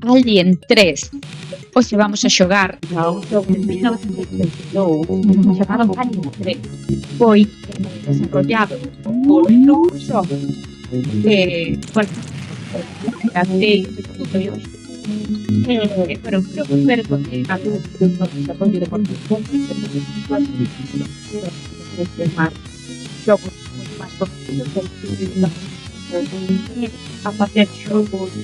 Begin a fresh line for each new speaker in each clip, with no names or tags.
Alien 3. Hoxe vamos a xogar a un xogo de 1982 chamado Alien 3. Foi desarrollado por Ubisoft hace estudios para un primer continuado no desarrollo de más xogos máis conocidos a facer xogos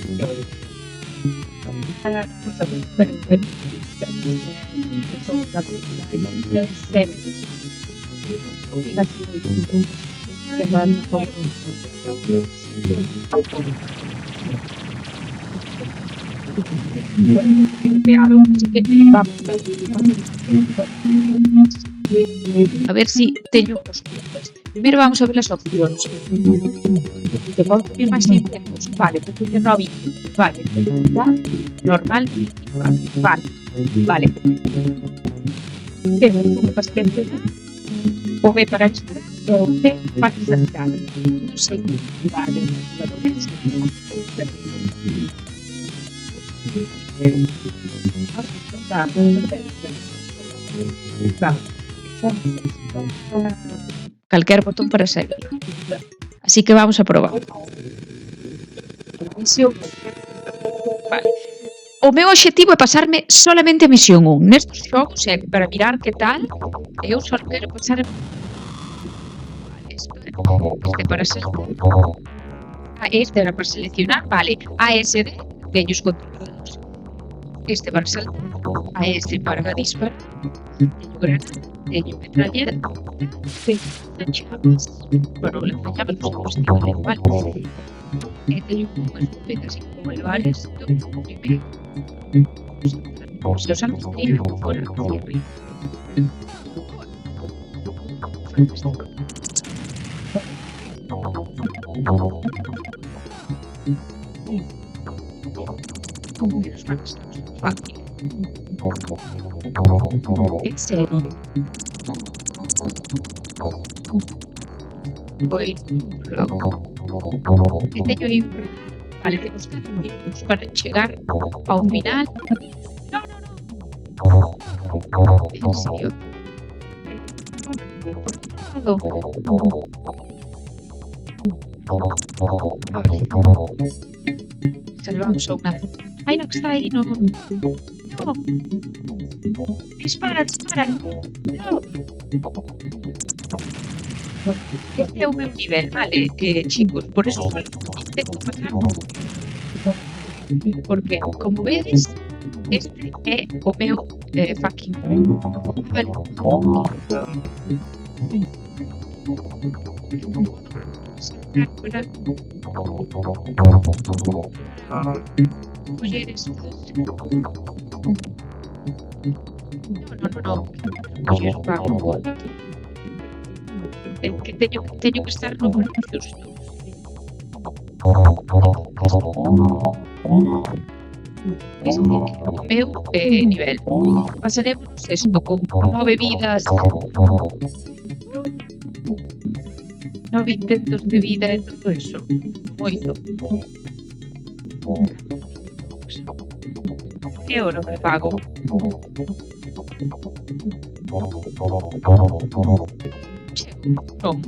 a ver si teño os puntos. Primeiro vamos a ver as opcións. Que podo ir máis intentos. Vale, porque no vi. Vale, normal, vale, vale. Que paciente o B para extra o C para extra. Non sei. Vale, calquer botón para seguir. Así que vamos a probar. Vale. O meu obxectivo é pasarme solamente a misión 1. Nestes xogos é para mirar que tal. Eu só quero pasar. Vale, este para ser. Este era para seleccionar. Vale. ASD, teño os controles. Este para saltar. AS para disparar. Teño granada. Teño metralleta. Teño chapas. Bueno, le fallaba los combustibles, vale. Teño como escopeta así como el bares. Primero. Se os han estrellado fuera hacia arriba. Fantástico. Como menos mal estamos fácil. En serio. Voy loco. Que teño aí. Vale, que buscar minutos para chegar ao final. No. En serio. Salvamos a unha. Ai, non está aí, non. No. Dispara. No. Este é o meu nivel, vale, chicos, por eso intento pasar. Porque, como vedes, este é o meu fucking vale. Mulleres. No. Mulleres pago. Que teño que estar no mundo xusto. Este é o meu nivel. Pasaremos isto como bebidas. 9 intentos de vida e todo eso. Moito. Que hora me pago? Non.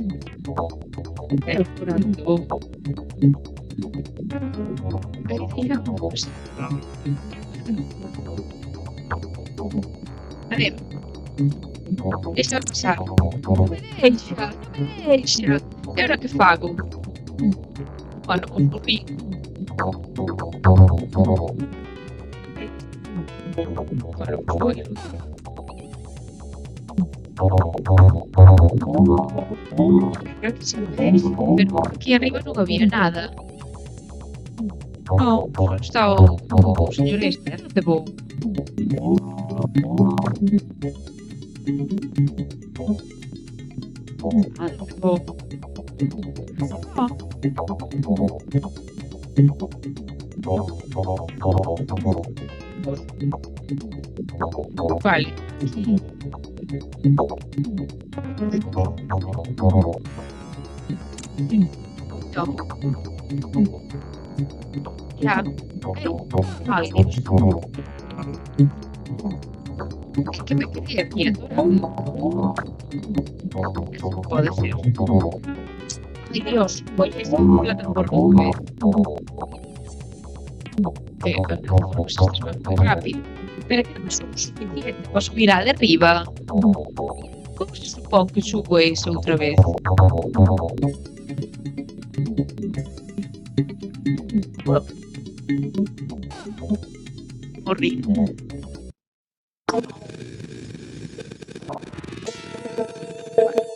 Calculando. Digamos. A ver. Deixa eu passar. Non me deixa. E ora que fago? Bueno, volví. Bueno, foi. Creo que se me deixa, pero aquí arriba non había nada. No, está o señor este, non te vou. Algo. Ah, vale. No, ya. Ay, Dios. Es que me quedé quieto. Eso puede ser. Ay, Dios. Voy a estar hablando por nube. Pues esto es muy rápido. Pero que no somos suficiente para subir a de arriba. ¿Cómo se supone que subo eso otra vez? Horrible.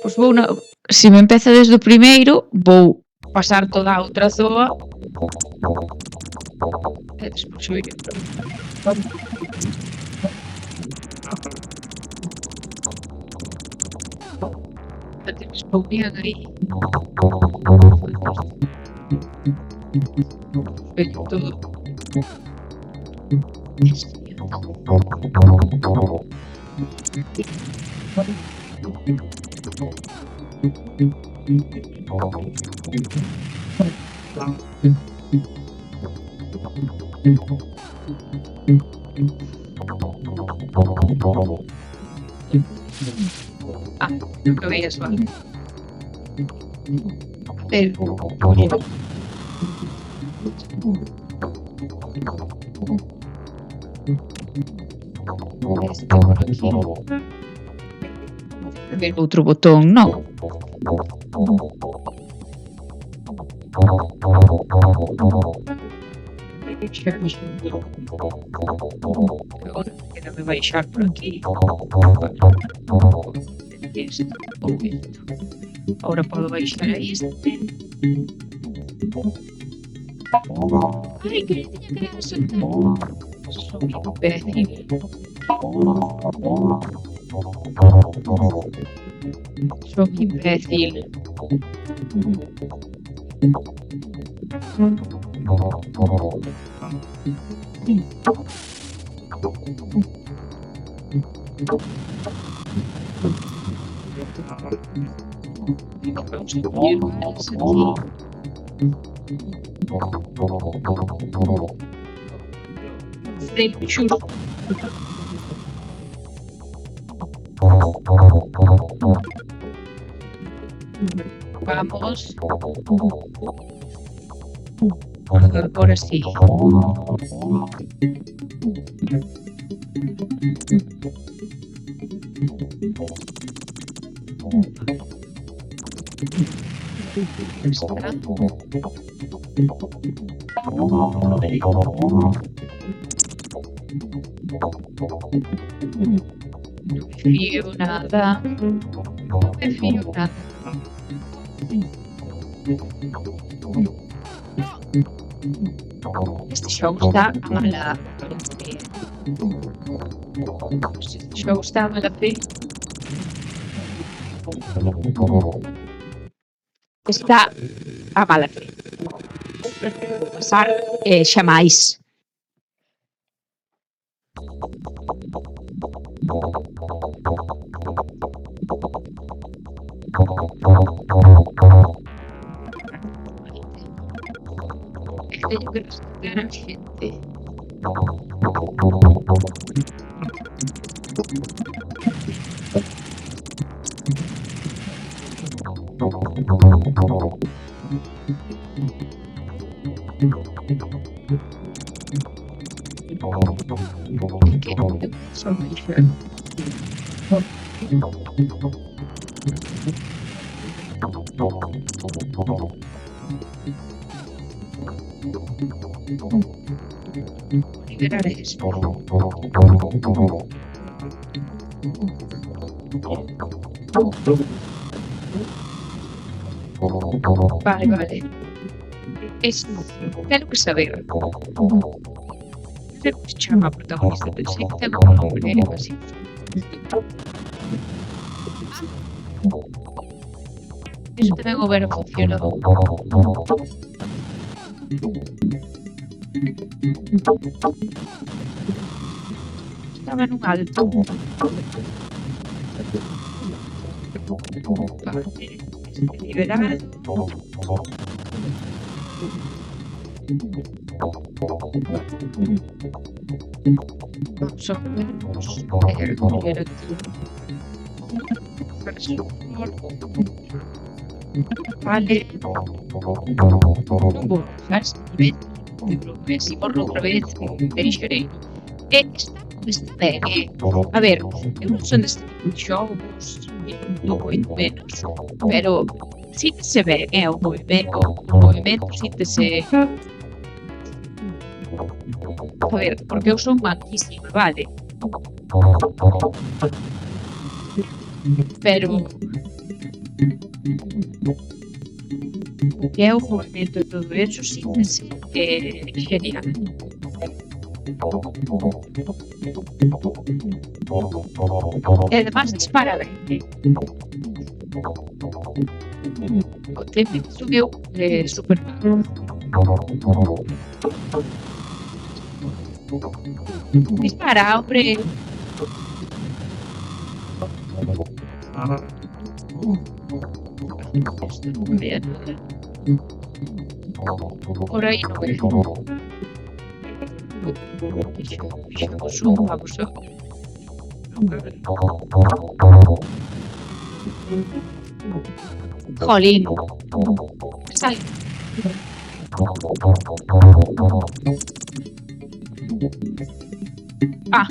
Pois vou na... Se me empeza desde o primeiro, vou pasar toda a outra zoa e despois subir. Ya te spawnean aí. Perfecto. Ah, lo veías mal. A ver, oye. Está por aquí. A ver, outro botón, non. Agora quédame baixar por aquí. Esto, ou isto. Ahora podo baixar a este. Ai, que tiña que ser. Son imbécil. Son imbécil. Vamos a poner más aquí. Churro. Vamos. Ahora sí. No me fío nada. No me fío nada. Este show está a mala fe. Este show está a mala fe. Está a mala fe. Prefiro pasar xa máis. Teño que responder a xente. Que son liberar esto. Vale, vale. Es... Quero que saber. Creo que se chama protagonista. Pensei que ten un nombre así. Iso tamén o ver funciona. Estaba nun alto. Vale, liberado. Vamos a ver aquí. Vale. Non vou usar este nivel. Si morro outra vez, deixarei. Está ben, a ver, eu non son deste tipo de xogos, non moito menos, pero síntese ben, o movimento síntese. A ver, porque eu son manquísima, vale? Pero o que é o movimento de todo eso síntese genial. E además dispara ben. O tempo subiu super mal. Dispara, hombre. Esto no me vea nada. Por aí no veo. Fixemos vamos a... Jolín. Sal. Ah.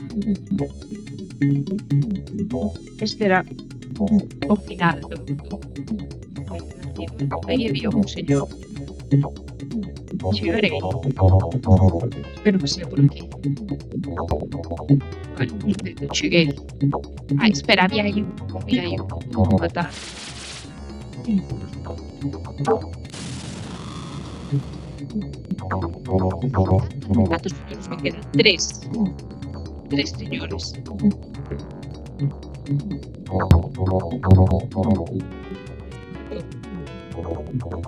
Este era o final. Aí había un señor. Chegarei. Espero que sea por aquí. Vale, perfecto, cheguei. Ah, espera, había aí un matar. ¿Cuántos señores me quedan? Tres señores.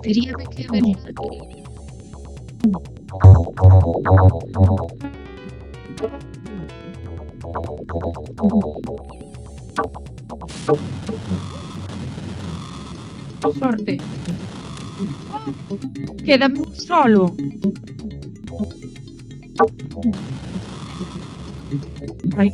Teríame que haber sorte. Quédame un solo. Ay.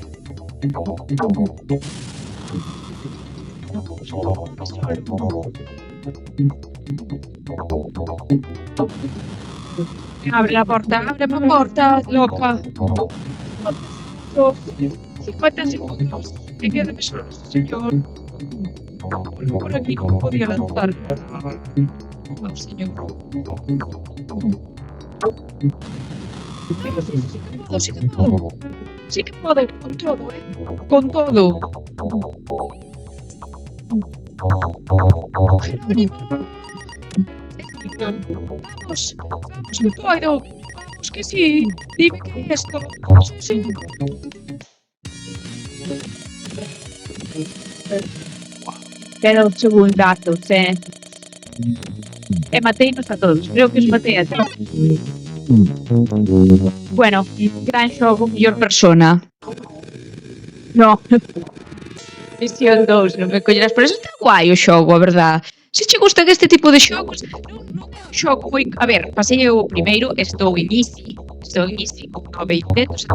Abre la porta, loca. 50 segundos. Me quédame solo, señor. Por aquí no podía lanzar. Oh, señor. Sí que puedo, con todo, con todo. Pues no puedo. Pues que sí. Dime qué es esto. Sí. Quedan segundazos, mateinos a todos. Creo que os matei a todos. Bueno, gran xogo, mellor persona. No. Misión 2, non me collerás. Pero eso está guai o xogo, a verdad. Se che gustan este tipo de xogos, non é un xogo moi... A ver, pasei o primeiro, estou en easy, con 9 intentos,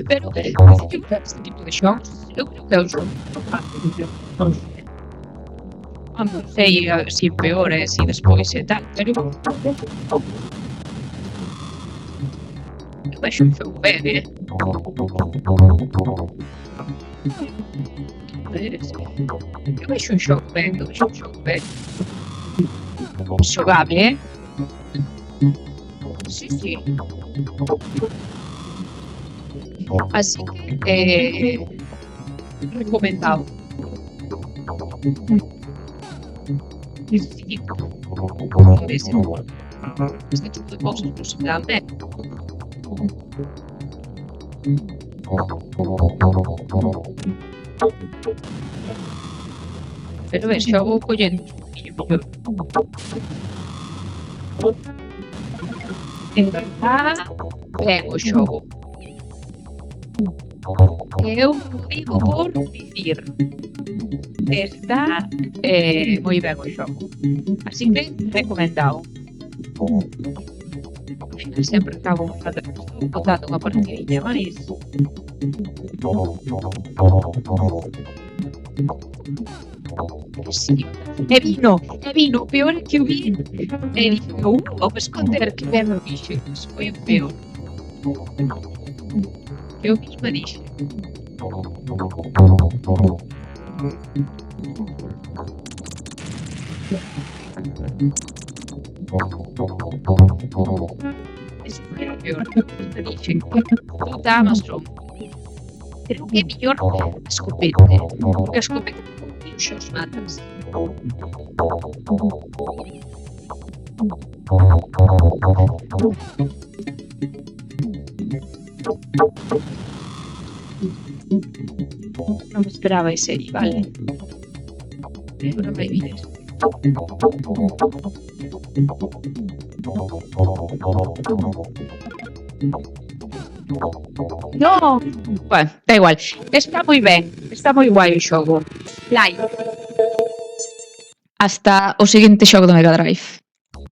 pero se che gustan este tipo de xogos, eu creo que é un xogo. Non sei se empeora e se despois e tal, pero... Eu vexo un xogo ben, Eu vexo un xogo ben, xogable, Sí. Así que, recomendado. Necesito este tipo de cosas no se me dan ben. Pero ves, xogo collendo poquinho mellor. Está ben o xogo. Eu digo por dicir. Está moi ben o xogo. Así que recomendado. Ao final sempre acabo botando unha partidinha máis. Sí. E vino, o peor é que o vi e dixo, vou esconder que ben o dixen, foi o peor. Eu misma dixen. Ese foi o peor, eu dixen, puta Amazon. Creo que é mellor a escopeta, porque a escopeta con os matas. Non me esperaba ese aí, vale. Pero non me vires. No, bueno, da igual. Está moi ben, está moi guai o xogo. Like. Hasta o seguinte xogo do Mega Drive.